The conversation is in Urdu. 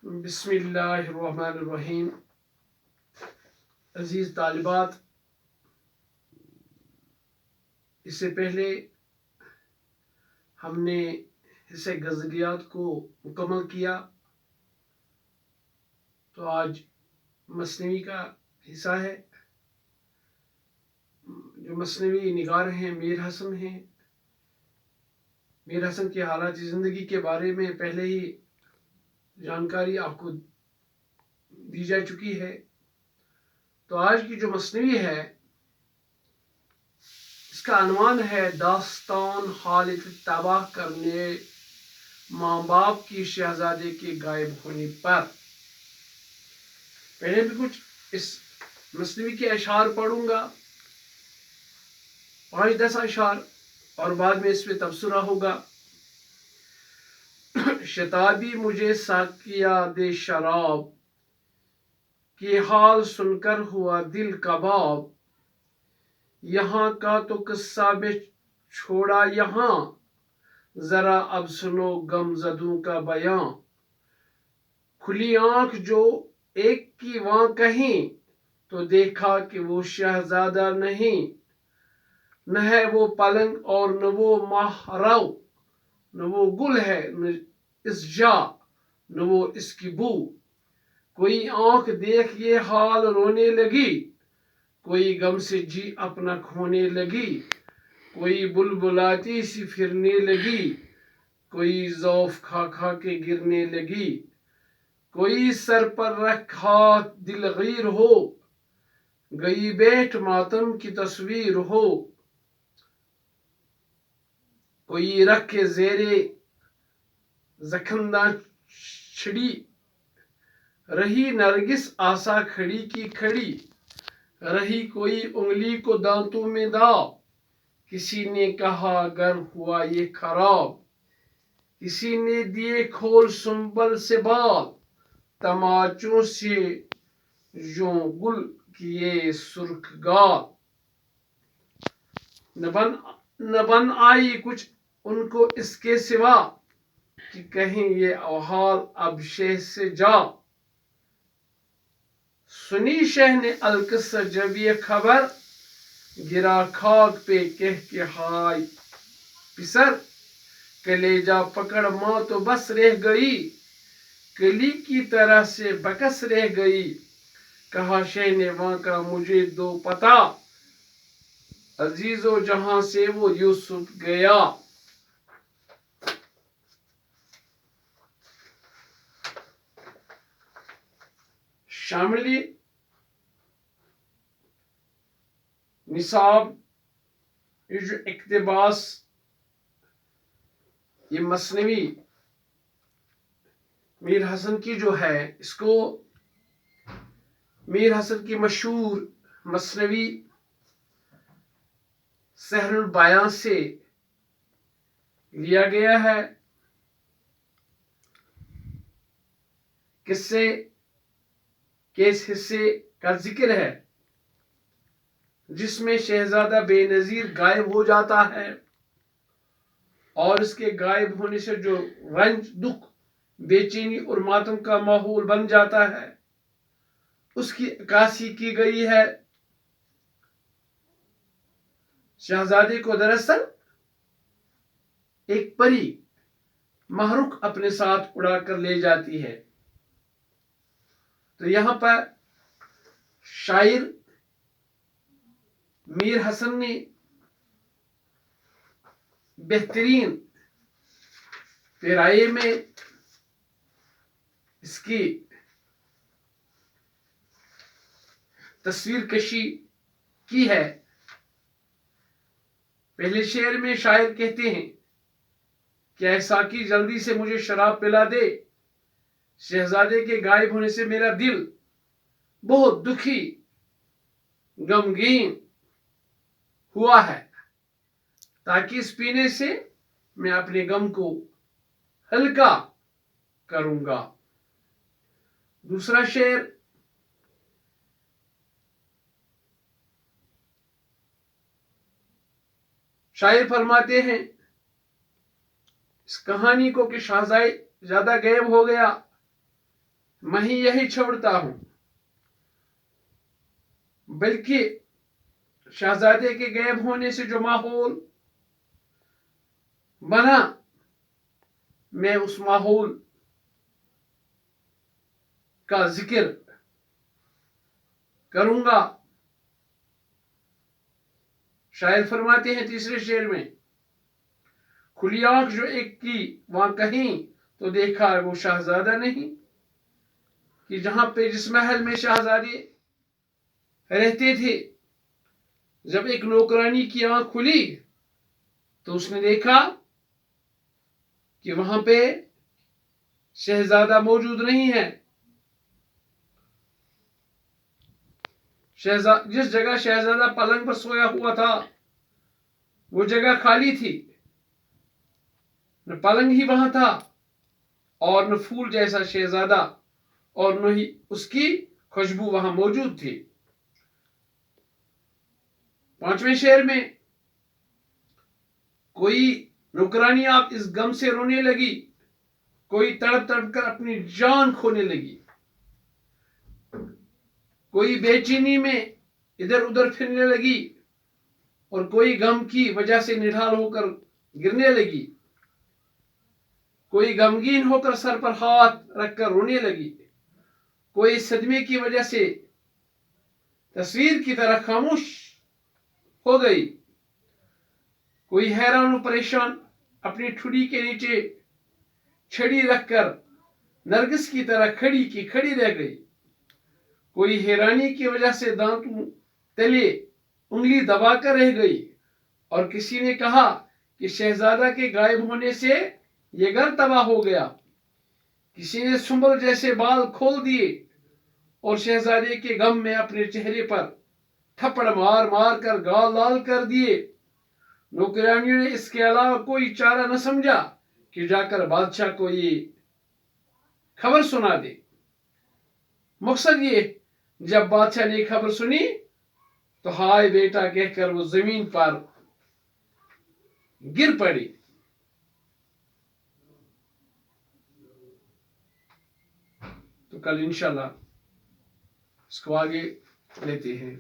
بسم اللہ الرحمن الرحیم. عزیز طالبات، اس سے پہلے ہم نے حصہ غزلیات کو مکمل کیا، تو آج مثنوی کا حصہ ہے. جو مثنوی نگار ہیں میر حسن ہیں. میر حسن کے حالات زندگی کے بارے میں پہلے ہی جانکاری آپ کو دی جا چکی ہے. تو آج کی جو مثنوی ہے اس کا عنوان ہے داستان حالت تباہ کرنے ماں باپ کی شہزادے کے غائب ہونے پر. پہلے بھی کچھ اس مثنوی کے اشعار پڑھوں گا، 5-10 اشعار، اور بعد میں اس پہ تبصرہ ہوگا. شتابی مجھے ساقیہ دے شراب، کہ حال سن کر ہوا دل کباب. یہاں کا تو قصہ بے چھوڑا یہاں، ذرا اب سنو غم زدوں کا بیاں. کھلی آنکھ جو ایک کی وہاں کہیں، تو دیکھا کہ وہ شہزادہ نہیں. نہ ہے وہ پلنگ اور نہ وہ مہرو، نہ وہ گل ہے نہ اس جا، نہ وہ اس کی بو. کوئی آنکھ دیکھ یہ حال رونے لگی، کوئی غم سے جی اپنا کھونے لگی. کوئی بلبلاتی سی پھرنے لگی، کوئی ضعف کھا کھا کے گرنے لگی. کوئی سر پر رکھ ہاتھ دلگیر ہو، گئی بیٹھ ماتم کی تصویر ہو. کوئی رکھ کے زیرے زکندہ چھڑی، رہی نرگس آسا کھڑی کی کھڑی. رہی کوئی انگلی کو دانتوں میں داغ، کسی نے کہا گر ہوا یہ خراب. کسی نے دیے کھول سنبل سے بال، تماچوں سے یوں گل کیے سرخ گال. نہ بن آئی کچھ ان کو اس کے سوا، کہ کہیں یہ حال اب شہ سے جا. سنی شہ نے القصہ جب یہ خبر، گرا خاک پہ کہہ کے ہائے پسر. کلیجہ پکڑ ماں تو بس رہ گئی، کلی کی طرح سے بکس رہ گئی. کہا شہ نے وہاں کا مجھے دو پتا، عزیز و جہاں سے وہ یوسف گیا. شاملی نصاب یہ جو اقتباس، یہ مثنوی میر حسن کی جو ہے، اس کو میر حسن کی مشہور مثنوی سحر البیاں سے لیا گیا ہے. قصے کے اس حصے کا ذکر ہے جس میں شہزادہ بے نظیر غائب ہو جاتا ہے، اور اس کے غائب ہونے سے جو رنج، دکھ، بے چینی اور ماتم کا ماحول بن جاتا ہے، اس کی عکاسی کی گئی ہے. شہزادے کو دراصل ایک پری مہرخ اپنے ساتھ اڑا کر لے جاتی ہے. تو یہاں پر شاعر میر حسن نے بہترین پیرائے میں اس کی تصویر کشی کی ہے. پہلے شعر میں شاعر کہتے ہیں کہ اے ساقی جلدی سے مجھے شراب پلا دے، شہزادے کے غائب ہونے سے میرا دل بہت دکھی غمگین ہوا ہے، تاکہ اس پینے سے میں اپنے غم کو ہلکا کروں گا. دوسرا شعر، شاعر فرماتے ہیں اس کہانی کو کہ شہزادہ غائب ہو گیا، میں ہی یہی چھوڑتا ہوں، بلکہ شہزادے کے غائب ہونے سے جو ماحول بنا، میں اس ماحول کا ذکر کروں گا۔ شاعر فرماتے ہیں تیسرے شعر میں، کھلی آنکھ جو ایک کی وہاں کہیں تو دیکھا وہ شہزادہ نہیں، کہ جہاں پہ جس محل میں شہزادے رہتے تھے، جب ایک نوکرانی کی آنکھ کھلی تو اس نے دیکھا کہ وہاں پہ شہزادہ موجود نہیں ہے۔ جس جگہ شہزادہ پلنگ پر سویا ہوا تھا وہ جگہ خالی تھی، نہ پلنگ ہی وہاں تھا اور نہ پھول جیسا شہزادہ، اور نہ ہی اس کی خوشبو وہاں موجود تھی۔ پانچویں شعر میں، کوئی نوکرانی آپ اس غم سے رونے لگی، کوئی تڑپ تڑپ کر اپنی جان کھونے لگی، کوئی بے چینی میں ادھر ادھر پھرنے لگی، اور کوئی غم کی وجہ سے نڈھال ہو کر گرنے لگی، کوئی غمگین ہو کر سر پر ہاتھ رکھ کر رونے لگی، کوئی صدمے کی وجہ سے تصویر کی طرح خاموش ہو گئی، کوئی حیران و پریشان اپنی ٹھوڑی کے نیچے چھڑی رکھ کر نرگس کی طرح کھڑی کی کھڑی رہ گئی، کوئی حیرانی کی وجہ سے دانتوں تلے انگلی دبا کر رہ گئی، اور کسی نے کہا کہ شہزادہ کے غائب ہونے سے یہ گھر تباہ ہو گیا، کسی نے سنبل جیسے بال کھول دیے اور شہزادے کے غم میں اپنے چہرے پر تھپڑ مار مار کر گال لال کر دیے۔ نوکرانیوں نے اس کے علاوہ کوئی چارہ نہ سمجھا کہ جا کر بادشاہ کو یہ خبر سنا دے۔ مقصد یہ، جب بادشاہ نے خبر سنی تو ہائے بیٹا کہہ کر وہ زمین پر گر پڑی۔ تو کل انشاءاللہ اس کو آگے لیتے ہیں۔